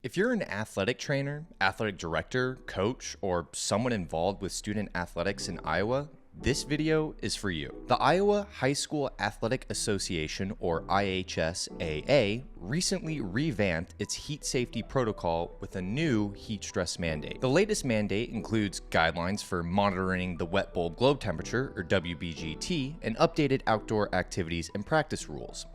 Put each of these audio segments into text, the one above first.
If you're an athletic trainer, athletic director, coach, or someone involved with student athletics in Iowa, this video is for you. The Iowa High School Athletic Association, or IHSAA, recently revamped its heat safety protocol with a new heat stress mandate. The latest mandate includes guidelines for monitoring the wet bulb globe temperature, or WBGT, and updated outdoor activities and practice rules.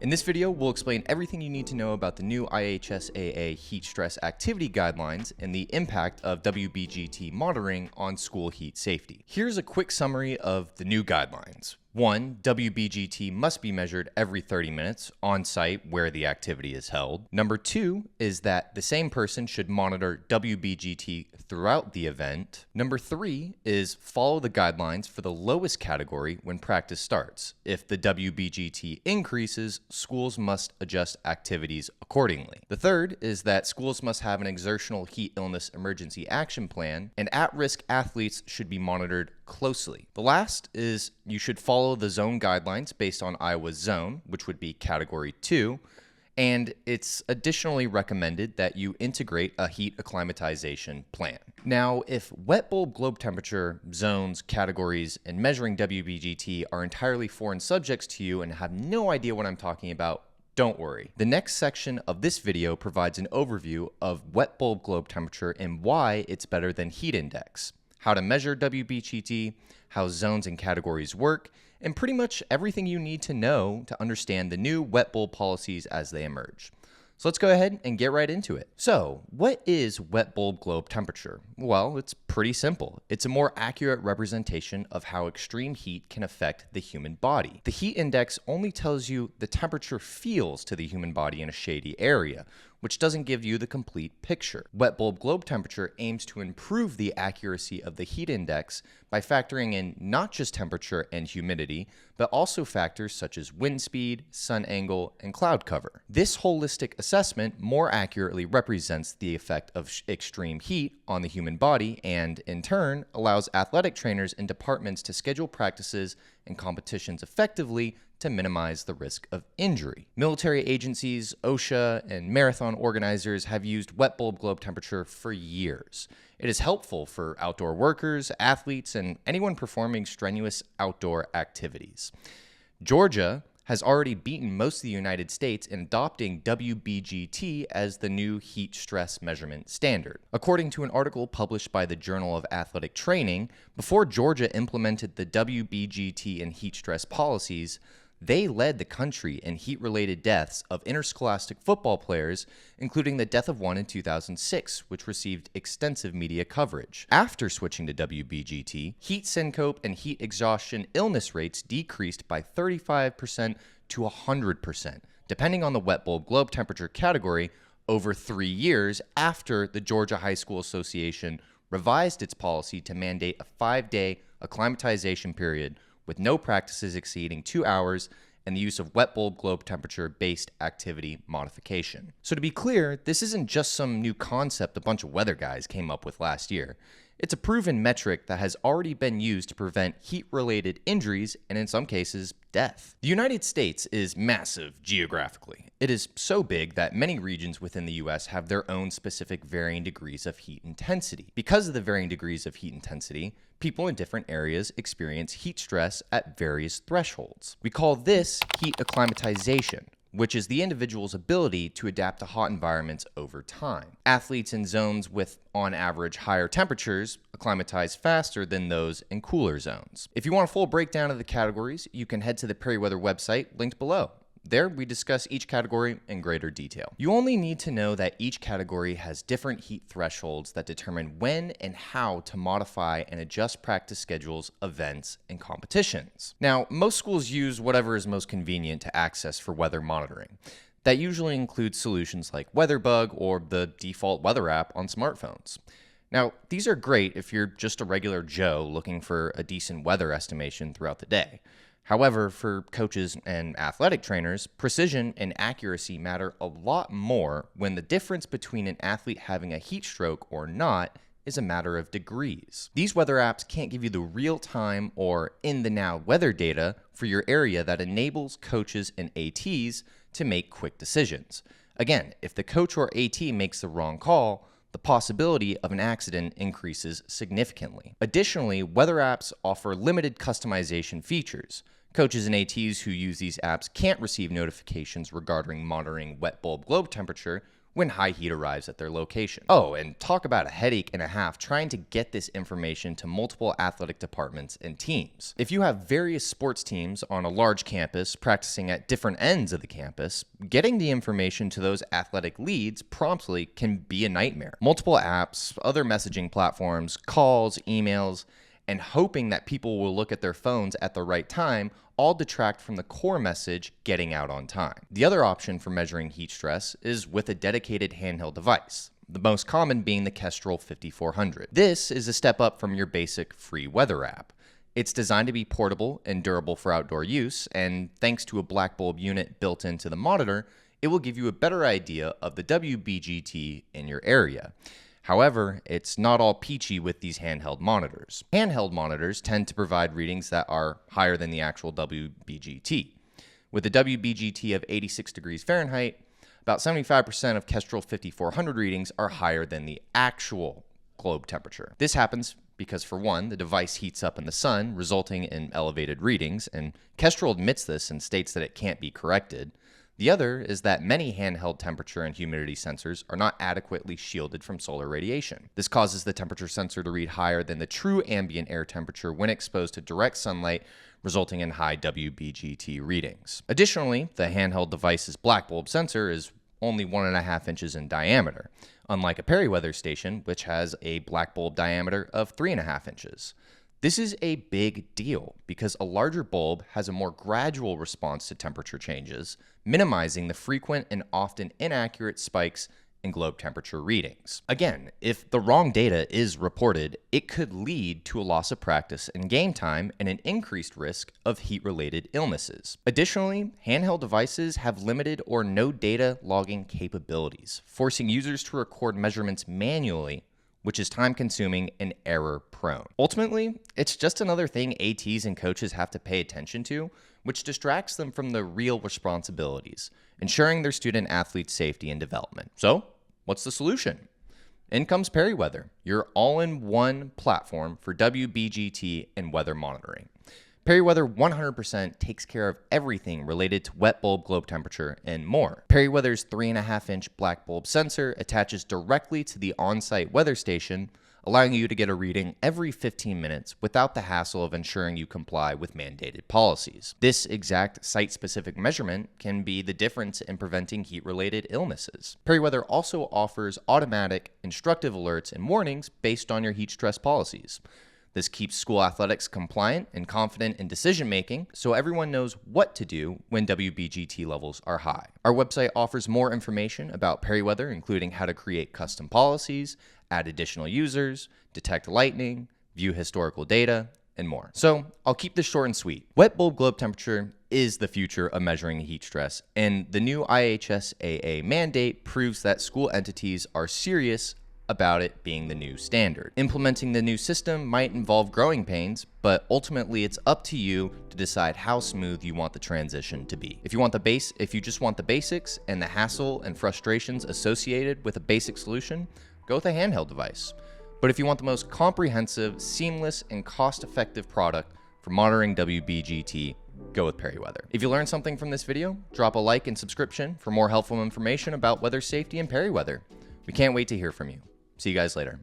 In this video, we'll explain everything you need to know about the new IHSAA heat stress activity guidelines and the impact of WBGT monitoring on school heat safety. Here's a quick summary of the new guidelines. 1. WBGT must be measured every 30 minutes on site where the activity is held. Number 2 is that the same person should monitor WBGT throughout the event. Number 3 is follow the guidelines for the lowest category when practice starts. If the WBGT increases, schools must adjust activities accordingly. The third is that schools must have an exertional heat illness emergency action plan, and at-risk athletes should be monitored closely. The last is you should follow the zone guidelines based on Iowa's zone, which would be category 2, and it's additionally recommended that you integrate a heat acclimatization plan. Now, if wet bulb globe temperature, zones, categories, and measuring WBGT are entirely foreign subjects to you and have no idea what I'm talking about, don't worry. The next section of this video provides an overview of wet bulb globe temperature and why it's better than heat index, how to measure WBGT, how zones and categories work, and pretty much everything you need to know to understand the new wet bulb policies as they emerge. So let's go ahead and get right into it. So, what is wet bulb globe temperature? Well, it's pretty simple. It's a more accurate representation of how extreme heat can affect the human body. The heat index only tells you the temperature feels to the human body in a shady area, which doesn't give you the complete picture. Wet bulb globe temperature aims to improve the accuracy of the heat index by factoring in not just temperature and humidity, but also factors such as wind speed, sun angle, and cloud cover. This holistic assessment more accurately represents the effect of extreme heat on the human body and, in turn, allows athletic trainers and departments to schedule practices and competitions effectively to minimize the risk of injury. Military agencies, OSHA, and marathon organizers have used wet bulb globe temperature for years. It is helpful for outdoor workers, athletes, and anyone performing strenuous outdoor activities. Georgia has already beaten most of the United States in adopting WBGT as the new heat stress measurement standard. According to an article published by the Journal of Athletic Training, before Georgia implemented the WBGT and heat stress policies, they led the country in heat-related deaths of interscholastic football players, including the death of one in 2006, which received extensive media coverage. After switching to WBGT, heat syncope and heat exhaustion illness rates decreased by 35% to 100%, depending on the wet bulb globe temperature category, over 3 years after the Georgia High School Association revised its policy to mandate a 5-day acclimatization period with no practices exceeding 2 hours and the use of wet bulb globe temperature based activity modification. So to be clear, this isn't just some new concept a bunch of weather guys came up with last year. It's a proven metric that has already been used to prevent heat-related injuries and, in some cases, death. The United States is massive geographically. It is so big that many regions within the US have their own specific varying degrees of heat intensity. Because of the varying degrees of heat intensity, people in different areas experience heat stress at various thresholds. We call this heat acclimatization, which is the individual's ability to adapt to hot environments over time. Athletes in zones with, on average, higher temperatures acclimatize faster than those in cooler zones. If you want a full breakdown of the categories, you can head to the PeriWeather website linked below. There, we discuss each category in greater detail. You only need to know that each category has different heat thresholds that determine when and how to modify and adjust practice schedules, events, and competitions. Now, most schools use whatever is most convenient to access for weather monitoring. That usually includes solutions like WeatherBug or the default weather app on smartphones. Now, these are great if you're just a regular Joe looking for a decent weather estimation throughout the day. However, for coaches and athletic trainers, precision and accuracy matter a lot more when the difference between an athlete having a heat stroke or not is a matter of degrees. These weather apps can't give you the real-time or in-the-now weather data for your area that enables coaches and ATs to make quick decisions. Again, if the coach or AT makes the wrong call, the possibility of an accident increases significantly. Additionally, weather apps offer limited customization features. Coaches and ATs who use these apps can't receive notifications regarding monitoring wet bulb globe temperature when high heat arrives at their location. Oh, and talk about a headache and a half trying to get this information to multiple athletic departments and teams. If you have various sports teams on a large campus practicing at different ends of the campus, getting the information to those athletic leads promptly can be a nightmare. Multiple apps, other messaging platforms, calls, emails, and hoping that people will look at their phones at the right time all detract from the core message getting out on time. The other option for measuring heat stress is with a dedicated handheld device, the most common being the Kestrel 5400. This is a step up from your basic free weather app. It's designed to be portable and durable for outdoor use, and thanks to a black bulb unit built into the monitor, it will give you a better idea of the WBGT in your area. However, it's not all peachy with these handheld monitors. Handheld monitors tend to provide readings that are higher than the actual WBGT. With a WBGT of 86 degrees Fahrenheit, about 75% of Kestrel 5400 readings are higher than the actual globe temperature. This happens because, for one, the device heats up in the sun, resulting in elevated readings, and Kestrel admits this and states that it can't be corrected. The other is that many handheld temperature and humidity sensors are not adequately shielded from solar radiation. This causes the temperature sensor to read higher than the true ambient air temperature when exposed to direct sunlight, resulting in high WBGT readings. Additionally, the handheld device's black bulb sensor is only 1.5 inches in diameter, unlike a periweather station, which has a black bulb diameter of 3.5 inches. This is a big deal because a larger bulb has a more gradual response to temperature changes, minimizing the frequent and often inaccurate spikes in globe temperature readings. Again, if the wrong data is reported, it could lead to a loss of practice and game time and an increased risk of heat-related illnesses. Additionally, handheld devices have limited or no data logging capabilities, forcing users to record measurements manually, which is time-consuming and error-prone. Ultimately, it's just another thing ATs and coaches have to pay attention to, which distracts them from the real responsibilities, ensuring their student-athletes' safety and development. So, what's the solution? In comes Periweather, your all-in-one platform for WBGT and weather monitoring. Periweather 100% takes care of everything related to wet bulb globe temperature and more. Periweather's 3.5-inch black bulb sensor attaches directly to the on-site weather station, allowing you to get a reading every 15 minutes without the hassle of ensuring you comply with mandated policies. This exact site-specific measurement can be the difference in preventing heat-related illnesses. Periweather also offers automatic, instructive alerts and warnings based on your heat stress policies. This keeps school athletics compliant and confident in decision-making, so everyone knows what to do when WBGT levels are high. Our website offers more information about Periweather, including how to create custom policies, add additional users, detect lightning, view historical data, and more. So I'll keep this short and sweet. Wet bulb globe temperature is the future of measuring heat stress, and the new IHSAA mandate proves that school entities are serious about it being the new standard. Implementing the new system might involve growing pains, but ultimately it's up to you to decide how smooth you want the transition to be. If you just want the basics and the hassle and frustrations associated with a basic solution, go with a handheld device. But if you want the most comprehensive, seamless, and cost-effective product for monitoring WBGT, go with Periweather. If you learned something from this video, drop a like and subscription for more helpful information about weather safety and Periweather. We can't wait to hear from you. See you guys later.